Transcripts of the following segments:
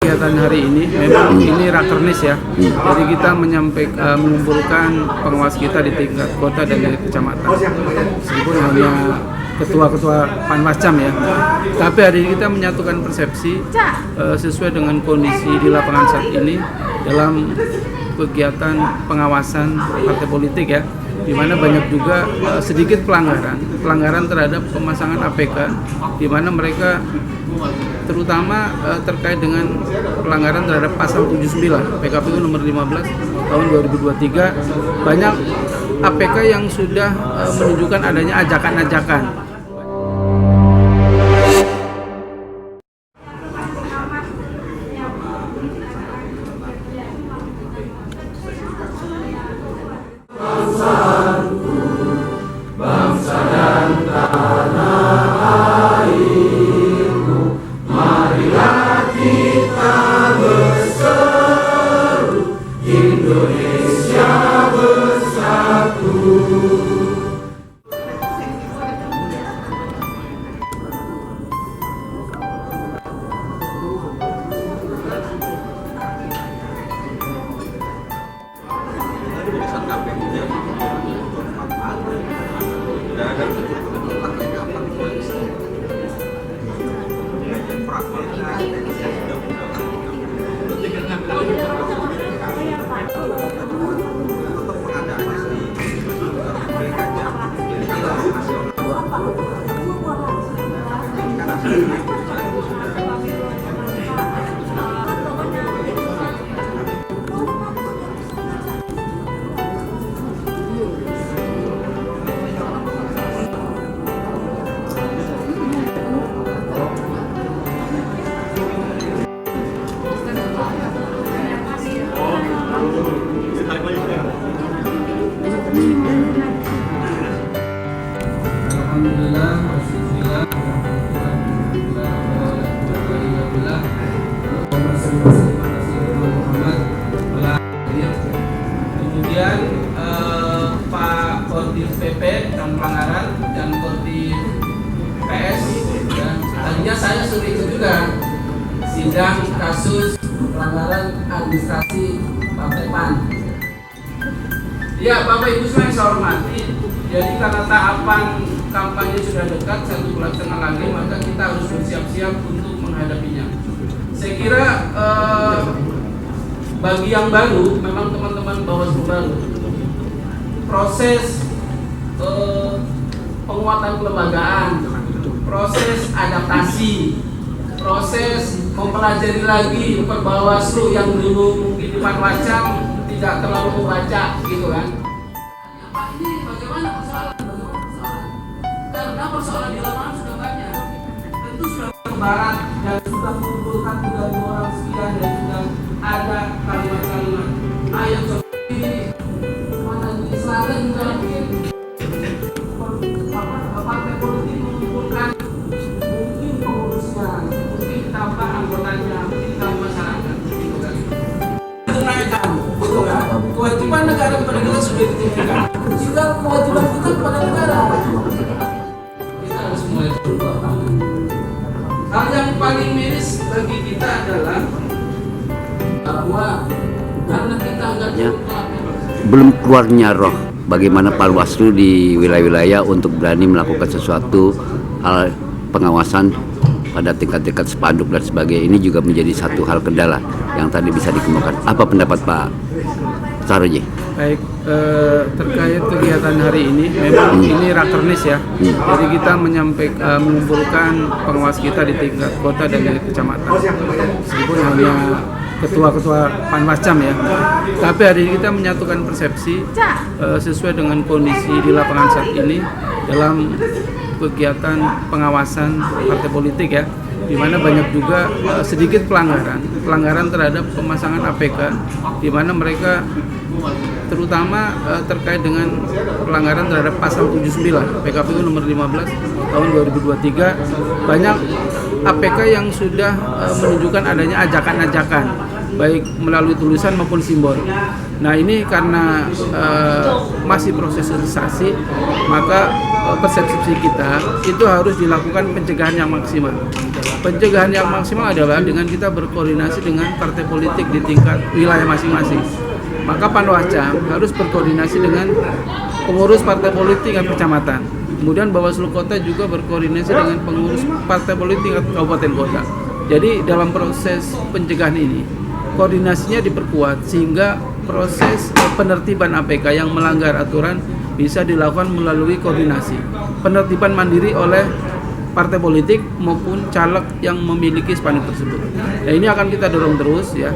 kegiatan hari ini memang ini rakernis ya. Jadi kita mengumpulkan pengawas kita di tingkat kota dan di kecamatan. Meskipun hanya ketua-ketua Panwascam ya. Tapi hari ini kita menyatukan persepsi sesuai dengan kondisi di lapangan saat ini dalam kegiatan pengawasan partai politik ya. Di mana banyak juga sedikit pelanggaran terhadap pemasangan APK, di mana mereka terutama terkait dengan pelanggaran terhadap pasal 79 PKPU nomor 15 tahun 2023, banyak APK yang sudah menunjukkan adanya ajakan-ajakan. Alhamdulillah, kemudian Pak Kodim PP dan pelanggaran dan Kodim PS dan tadinya saya sudah ikut juga sidang kasus pelanggaran administrasi Partai PAN. Ya, Bapak Ibu semua yang saya hormati, jadi karena tahapan kampanye sudah dekat 1,5 bulan lagi, maka kita harus bersiap-siap untuk menghadapinya. Saya kira bagi yang baru, memang teman-teman Bawaslu baru, proses penguatan kelembagaan, proses adaptasi, proses mempelajari lagi Perbawaslu yang dulu mungkin di Panwascam tidak terlalu membaca gitu kan. Ini bagaimana persoalan? Karena persoalan di lapangan sudah banyak. Tentu sudah ke barat dan sudah mengumpulkan 32 orang sekian dan sudah ada kalimat-kalimat ayat seperti ini. Mana di selatan juga mungkin partai politik mengumpulkan mungkin pengurusnya, mungkin tambah anggotanya, mungkin tambah masyarakat gitu kan. Kewajiban negara kepada kita sudah ditinggalkan. Juga kewajiban kita kepada negara. Kita harus mulai berubah. Hal yang paling miris bagi kita adalah bahwa karena kita agak belum keluarnya roh bagaimana Panwaslu di wilayah-wilayah untuk berani melakukan sesuatu hal pengawasan pada tingkat-tingkat spanduk dan sebagainya. Ini juga menjadi satu hal kendala yang tadi bisa dikemukakan. Apa pendapat Pak Saroji? Baik, terkait kegiatan hari ini memang ini rakernis ya. Jadi kita mengumpulkan pengawas kita di tingkat kota dan di kecamatan. Meskipun hanya ketua-ketua Panwascam ya. Tapi hari ini kita menyatukan persepsi sesuai dengan kondisi di lapangan saat ini dalam kegiatan pengawasan partai politik ya, di mana banyak juga sedikit pelanggaran terhadap pemasangan APK, di mana mereka terutama terkait dengan pelanggaran terhadap pasal 79 PKPU nomor 15 tahun 2023, banyak APK yang sudah menunjukkan adanya ajakan-ajakan. baik melalui tulisan maupun simbol. Nah ini karena masih proses sosialisasi, maka persepsi kita itu harus dilakukan pencegahan yang maksimal. Pencegahan yang maksimal adalah dengan kita berkoordinasi dengan partai politik di tingkat wilayah masing-masing. Maka Panwascam harus berkoordinasi dengan pengurus partai politik tingkat kecamatan. Kemudian Bawaslu Kota juga berkoordinasi dengan pengurus partai politik tingkat kabupaten kota. Jadi dalam proses pencegahan ini, koordinasinya diperkuat sehingga proses penertiban APK yang melanggar aturan bisa dilakukan melalui koordinasi. Penertiban mandiri oleh partai politik maupun caleg yang memiliki spanduk tersebut. Nah ini akan kita dorong terus ya.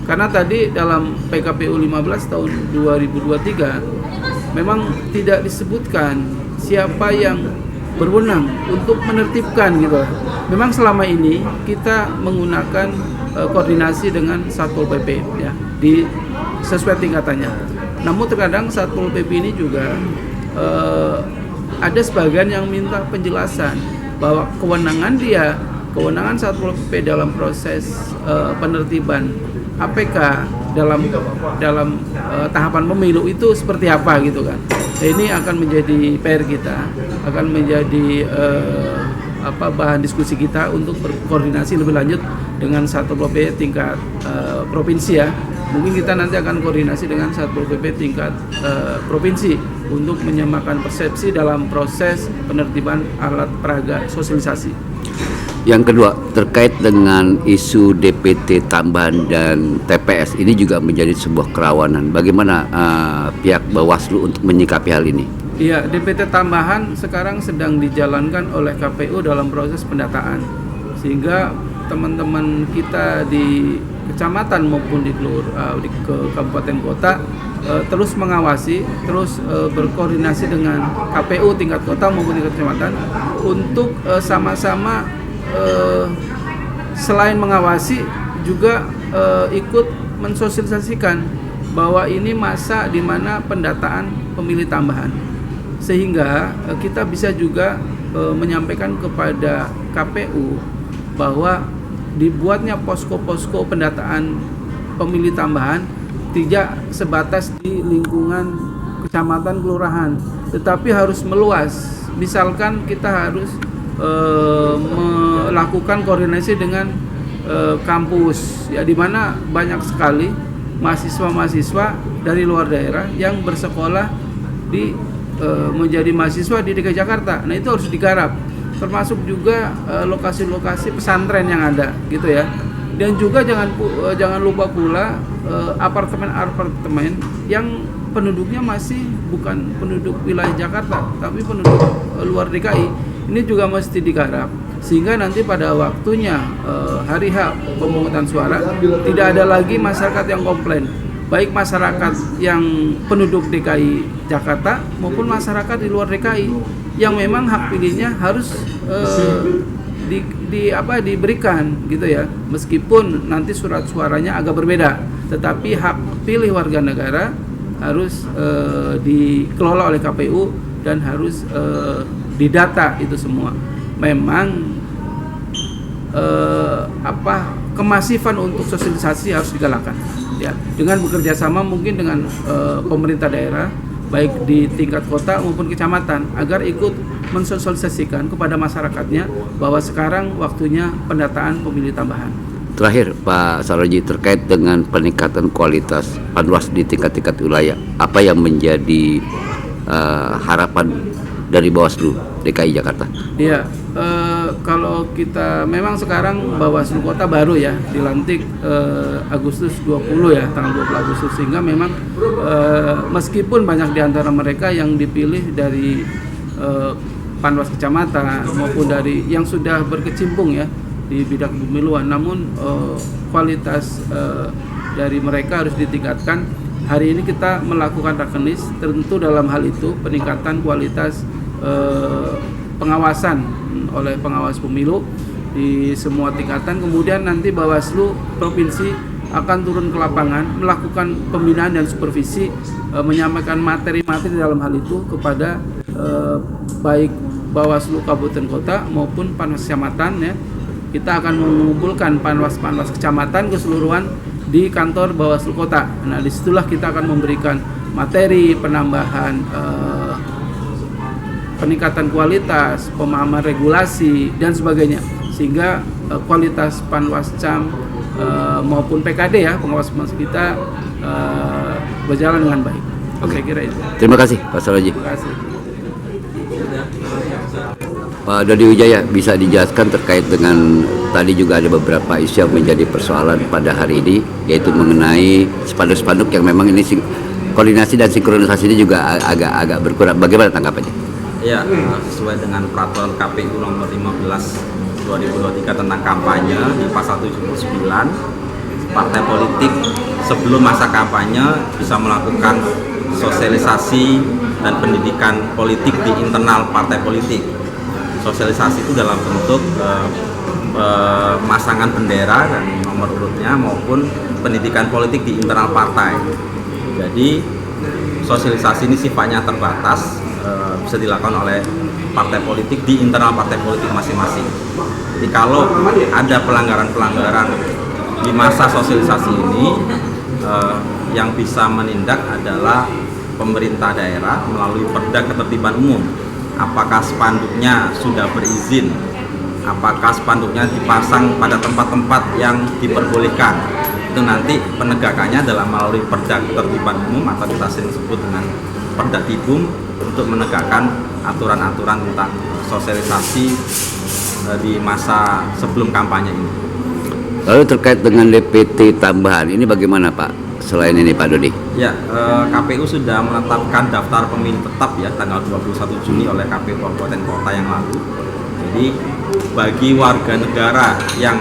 Karena tadi dalam PKPU 15 tahun 2023 memang tidak disebutkan siapa yang berwenang untuk menertibkan gitu. Memang selama ini kita menggunakan koordinasi dengan Satpol PP ya di sesuai tingkatannya. Namun terkadang Satpol PP ini juga ada sebagian yang minta penjelasan bahwa kewenangan Satpol PP dalam proses penertiban APK dalam tahapan pemilu itu seperti apa gitu kan. Ini akan menjadi PR kita, akan menjadi bahan diskusi kita untuk berkoordinasi lebih lanjut dengan Satpol PP tingkat provinsi ya. Mungkin kita nanti akan koordinasi dengan Satpol PP tingkat provinsi untuk menyamakan persepsi dalam proses penertiban alat peraga sosialisasi. Yang kedua, terkait dengan isu DPT tambahan dan TPS, ini juga menjadi sebuah kerawanan. Bagaimana pihak Bawaslu untuk menyikapi hal ini? Iya, DPT tambahan sekarang sedang dijalankan oleh KPU dalam proses pendataan. Sehingga teman-teman kita di kecamatan maupun di kabupaten kota terus mengawasi, terus berkoordinasi dengan KPU tingkat kota maupun tingkat kecamatan untuk sama-sama selain mengawasi juga ikut mensosialisasikan bahwa ini masa di mana pendataan pemilih tambahan, sehingga kita bisa juga menyampaikan kepada KPU bahwa dibuatnya posko-posko pendataan pemilih tambahan tidak sebatas di lingkungan kecamatan kelurahan, tetapi harus meluas. Misalkan kita harus melakukan koordinasi dengan kampus ya, di mana banyak sekali mahasiswa-mahasiswa dari luar daerah yang bersekolah menjadi mahasiswa di DKI Jakarta. Nah itu harus digarap, termasuk juga lokasi-lokasi pesantren yang ada gitu ya. Dan juga jangan lupa pula apartemen-apartemen yang penduduknya masih bukan penduduk wilayah Jakarta tapi penduduk luar DKI. Ini juga mesti digarap sehingga nanti pada waktunya hari H pemungutan suara tidak ada lagi masyarakat yang komplain, baik masyarakat yang penduduk DKI Jakarta maupun masyarakat di luar DKI yang memang hak pilihnya harus diberikan gitu ya, meskipun nanti surat suaranya agak berbeda, tetapi hak pilih warga negara harus dikelola oleh KPU dan harus didata itu semua. Memang kemasifan untuk sosialisasi harus digalakan ya, dengan bekerja sama mungkin dengan pemerintah daerah baik di tingkat kota maupun kecamatan agar ikut mensosialisasikan kepada masyarakatnya bahwa sekarang waktunya pendataan pemilih tambahan. Terakhir Pak Saroji, terkait dengan peningkatan kualitas Panwas di tingkat-tingkat wilayah, apa yang menjadi harapan dari Bawaslu DKI Jakarta? Iya, kalau kita memang sekarang Bawaslu Kota baru ya dilantik Agustus 20 ya, tanggal 20 Agustus, sehingga memang meskipun banyak di antara mereka yang dipilih dari Panwas kecamatan maupun dari yang sudah berkecimpung ya di bidang pemiluan, namun kualitas dari mereka harus ditingkatkan. Hari ini kita melakukan rakenis, tentu dalam hal itu peningkatan kualitas pengawasan oleh pengawas pemilu di semua tingkatan. Kemudian nanti Bawaslu provinsi akan turun ke lapangan melakukan pembinaan dan supervisi, menyampaikan materi-materi dalam hal itu kepada baik Bawaslu kabupaten kota maupun Panwas kecamatan ya. Kita akan mengumpulkan panwas-panwas kecamatan keseluruhan di kantor Bawaslu Kota. Nah, disitulah kita akan memberikan materi penambahan peningkatan kualitas, pemahaman regulasi dan sebagainya, sehingga kualitas Panwascam maupun PKD ya, pengawas kita berjalan dengan baik. Oke. Saya kira itu. Terima kasih Pak Soroji. Terima kasih. Pak Dodi Wijaya, bisa dijelaskan terkait dengan tadi juga ada beberapa isu yang menjadi persoalan pada hari ini, yaitu mengenai spanduk-spanduk yang memang ini koordinasi dan sinkronisasi ini juga agak berkurang. Bagaimana tanggapannya? Ya, sesuai dengan peraturan KPU nomor 15 2023 tentang kampanye di pasal 79, partai politik sebelum masa kampanye bisa melakukan sosialisasi dan pendidikan politik di internal partai politik. Sosialisasi itu dalam bentuk pemasangan bendera dan nomor urutnya maupun pendidikan politik di internal partai. Jadi sosialisasi ini sifatnya terbatas, bisa dilakukan oleh partai politik di internal partai politik masing-masing. Jadi kalau ada pelanggaran-pelanggaran di masa sosialisasi ini, yang bisa menindak adalah pemerintah daerah melalui Perda Ketertiban Umum. Apakah spanduknya sudah berizin, apakah spanduknya dipasang pada tempat-tempat yang diperbolehkan. Itu nanti penegakannya dalam melalui Perda Ketertiban Umum atau kita sering sebut dengan Perda Tibum, untuk menegakkan aturan-aturan tentang sosialisasi di masa sebelum kampanye ini. Lalu terkait dengan DPT tambahan, ini bagaimana Pak? Selain ini Pak Dodi. Ya, KPU sudah menetapkan daftar pemilih tetap ya tanggal 21 Juni oleh KPU Kabupaten Kota yang lalu. Jadi bagi warga negara yang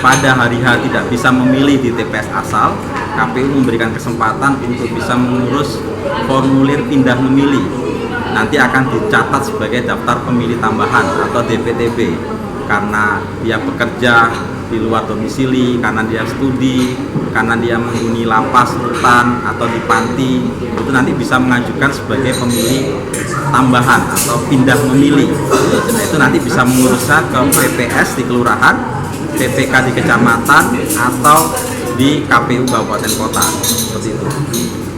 pada hari H tidak bisa memilih di TPS asal, KPU memberikan kesempatan untuk bisa mengurus formulir pindah memilih. Nanti akan dicatat sebagai daftar pemilih tambahan atau DPTB karena dia bekerja di luar domisili, karena dia studi, karena dia menghuni lapas, rutan, atau di panti, itu nanti bisa mengajukan sebagai pemilih tambahan atau pindah memilih. Nah, itu nanti bisa mengurusnya ke PPS di kelurahan, PPK di kecamatan, atau di KPU Kabupaten Kota, seperti itu.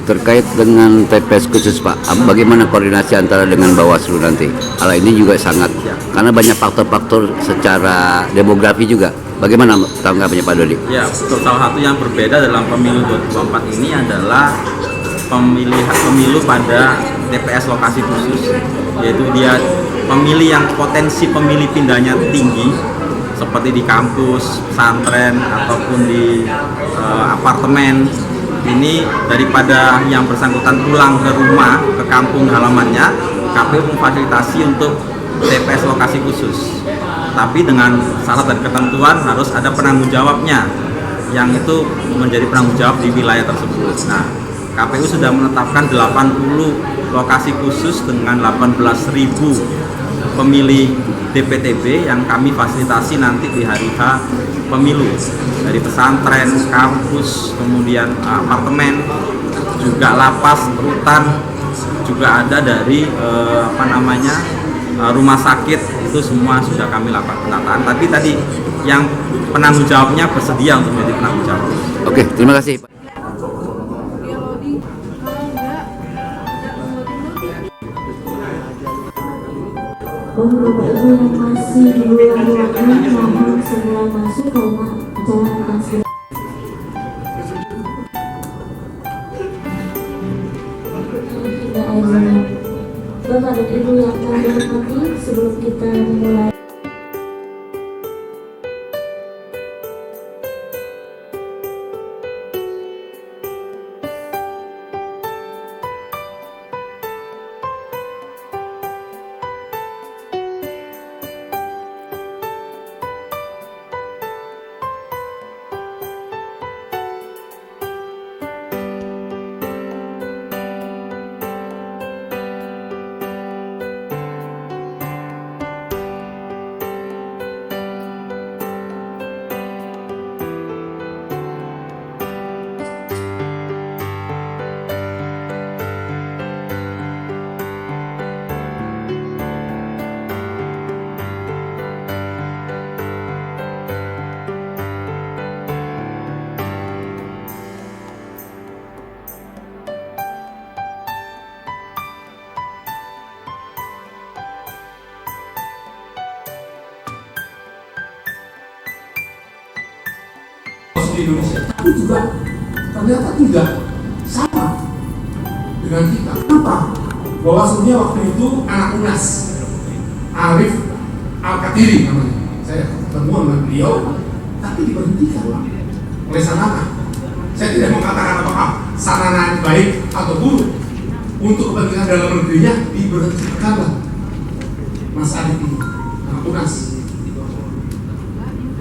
Terkait dengan TPS khusus Pak, bagaimana koordinasi antara dengan Bawaslu nanti? Hal ini juga sangat, karena banyak faktor-faktor secara demografi juga. Bagaimana tanggapannya Pak Dodi? Ya, betul. Salah satu yang berbeda dalam pemilu 2024 ini adalah pemilu pada TPS lokasi khusus, yaitu dia pemilih yang potensi pemilih pindahnya tinggi, seperti di kampus, pesantren, ataupun di apartemen. Ini daripada yang bersangkutan pulang ke rumah, ke kampung halamannya, KPU memfasilitasi untuk TPS lokasi khusus. Tapi dengan syarat dan ketentuan harus ada penanggung jawabnya, yang itu menjadi penanggung jawab di wilayah tersebut. Nah, KPU sudah menetapkan 80 lokasi khusus dengan 18.000 pemilih DPTB yang kami fasilitasi nanti di hari H pemilu, dari pesantren, kampus, kemudian apartemen, juga lapas, rutan, juga ada dari rumah sakit. Itu semua sudah kami lakukan penataan. Tapi tadi yang penanggung jawabnya bersedia untuk menjadi penanggung jawab. Oke, terima kasih Pak. Bapak Ibu yang masih di luar ruangan mohon segera masuk karena acara akan segera. Bapak dan Ibu yang kami hormati, sebelum kita memulai di Indonesia, tapi juga ternyata tidak sama dengan kita. Kenapa? Bawaslunya waktu itu anak UNAS, Arif Al-Katiri namanya. Saya ketemu dengan beliau, tapi diberhentikan oleh Sanana. Saya tidak mengatakan apakah Sanana baik atau buruk. Untuk kepentingan dalam negerinya diberhentikanlah Mas Arif ini, anak UNAS,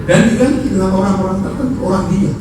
dan diganti dengan orang-orang tertentu, orang dia.